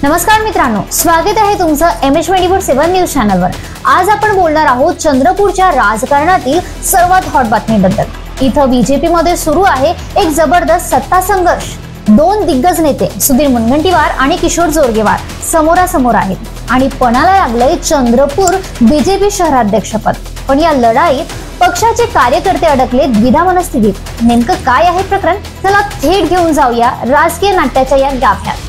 नमस्कार मित्रांनो, स्वागत आहे तुमचं MH24/7 न्यूज चॅनलवर। आज आपण बोलणार आहोत चंद्रपूरच्या राजकारणातील सर्वात हॉट बातमीबद्दल। इथं बीजेपी मध्ये सुरू आहे एक जबरदस्त सत्ता संघर्ष। दोन दिग्गज नेते सुधीर मुनगंटीवार आणि किशोर जोरगेवार समोरासमोर आहेत आणि पणाला लागलंय चंद्रपूर बीजेपी शहराध्यक्षपद। पण या लढाईत पक्षाचे कार्यकर्ते अडकले द्विधा मनस्थितीत। नेमकं काय आहे प्रकरण, चला थेट घेऊन जाऊया राजकीय नाट्याच्या या गाभ्यात।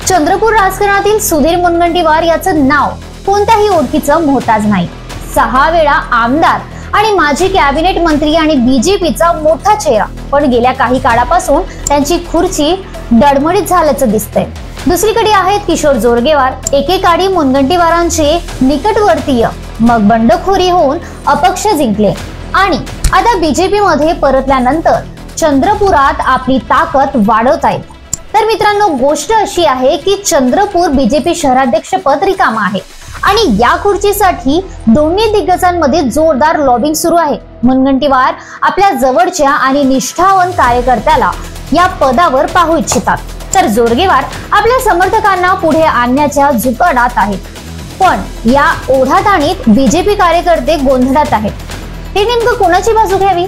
चंद्रपूर राजकारणातील सुधीर मुनगंटीवार याचं नाव कोणत्याही ओळखीचं मोहताज नाही। 6 वेळा आमदार आणि माजी कॅबिनेट मंत्री आणि बीजेपीचा मोठा चेहरा, पण गेल्या काही काळापासून त्यांची खुर्ची डडमडीत झाल्याचं दिसतंय। दुसरीकडे आहेत किशोर जोरगेवार, एकेकाळी मुनगंटीवारांचे निकटवर्तीय, मग बंडखोरी होऊन अपक्ष जिंकले आणि आता बीजेपी मध्ये परतल्यानंतर चंद्रपुरात आपली ताकद वाढवतायत। तर मित्रांनो, गोष्ट अशी आहे की चंद्रपूर बीजेपी शहराध्यक्षपद रिकाम आहे आणि या खुर्चीसाठी दोन्ही दिग्गजांमध्ये जोरदार लॉबिंग सुरू आहे। मुनगंटीवार आपल्या जवळच्या आणि निष्ठावंत कार्यकर्त्याला या पदावर पाहू इच्छितात, तर जोरगेवार आपल्या समर्थकांना पुढे आणण्याच्या जुकाडात आहेत। पण या ओढाताणीत बीजेपी कार्यकर्ते गोंधळात आहेत। ते नेमकं कोणाची बाजू घ्यावी?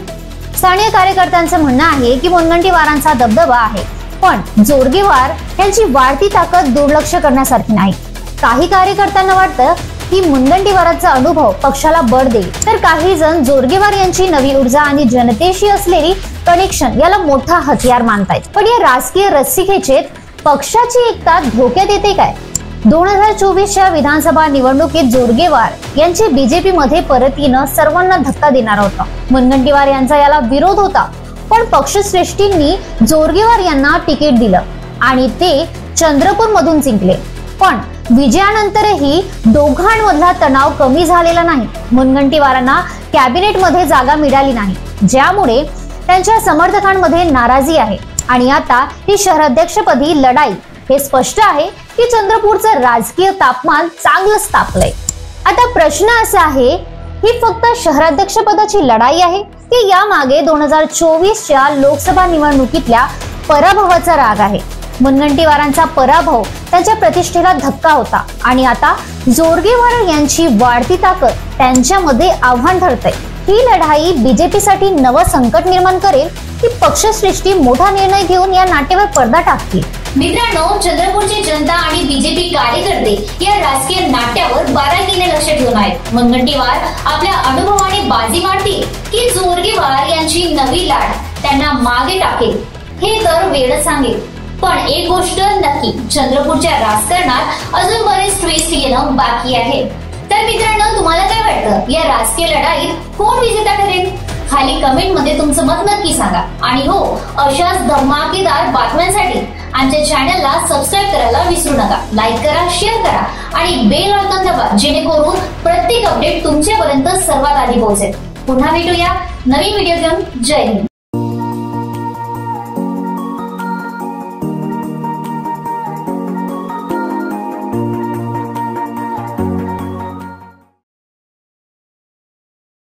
स्थानिक कार्यकर्त्यांचं म्हणणं आहे की मुनगंटीवारांचा दबदबा आहे, पण जोरगेवार यांची वाढती ताकद दुर्लक्ष करण्यासारखी नाही। काही कार्यकर्त्यांना वाटतं की मुनगंटीवारांचा अनुभव पक्षाला बळ देईल, तर काही जण जोरगेवार यांची नवी ऊर्जा आणि जनतेशी असलेली कनेक्शन याला मोठा हतियार मानतायत। पण या राजकीय रस्सीखेचीत पक्षाची एकता धोक्यात येते काय? 2024च्या विधानसभा निवडणुकीत जोरगेवार यांचे बीजेपी मध्ये परत येणं सर्वांना धक्का देणार होतं। मुनगंटीवार यांचा याला विरोध होता, पण पक्षश्रेष्ठींनी जोरगेवार यांना तिकीट दिलं आणि ते चंद्रपूर मधून जिंकले। पण विजयानंतरही दोघांमधला तणाव कमी झालेला नाही। मुनगंटीवारांना कॅबिनेट मध्ये जागा मिळाली नाही, ज्यामुळे त्यांच्या समर्थकांमध्ये नाराजी आहे आणि आता ही शहराध्यक्षपदी लढाई हे स्पष्ट आहे की चंद्रपूरचं राजकीय तापमान चांगलंच तापलंय। आता प्रश्न असा आहे, ही फक्त शहराध्यक्षपदाची लढाई आहे की यामागे 2024च्या लोकसभा निवडणुकीतल्या पराभवाचा राग आहे? मुनगंटीवारांचा पराभव त्यांच्या प्रतिष्ठेला धक्का होता आणि आता जोरगेवार यांची वाढती ताकद त्यांच्यामध्ये आव्हान ठरते। ही लढाई बीजेपीसाठी नवं संकट निर्माण करेल की पक्षश्रेष्ठी मोठा निर्णय घेऊन या नाट्यावर पडदा टाकतील? मित्रांनो, चंद्रपूरची जनता आणि बीजेपी कार्यकर्ते या राजकीय नाट्यावर बाराकीने लक्ष ठेवून आहेत। मुनगंटीवार आपल्या अनुभवाने बाजी मारतील की जोरगेवार यांची नवी लाट त्यांना मागे टाकेल, हे तर वेळ सांगेल। पण एक गोष्ट नक्की, चंद्रपूरच्या राजकारणात अजून बरेच ट्विस्ट येणं बाकी आहे। तर मित्रांनो, तुम्हाला काय वाटतं, या राजकीय लढाईत कोण विजेता ठरेल? खाली कमेंट मध्ये तुमचं मत नक्की सांगा। आणि हो, अशाच धमाकेदार बातम्यांसाठी आमच्या चॅनलला सबस्क्राईब करायला विसरू नका। लाईक करा, शेअर करा आणि बेल आयकॉन दाबा, जेणेकरून प्रत्येक अपडेट तुमच्यापर्यंत सर्वात आधी पोहोचेल। पुन्हा भेटूया नवीन व्हिडिओ घेऊन। जय हिंद।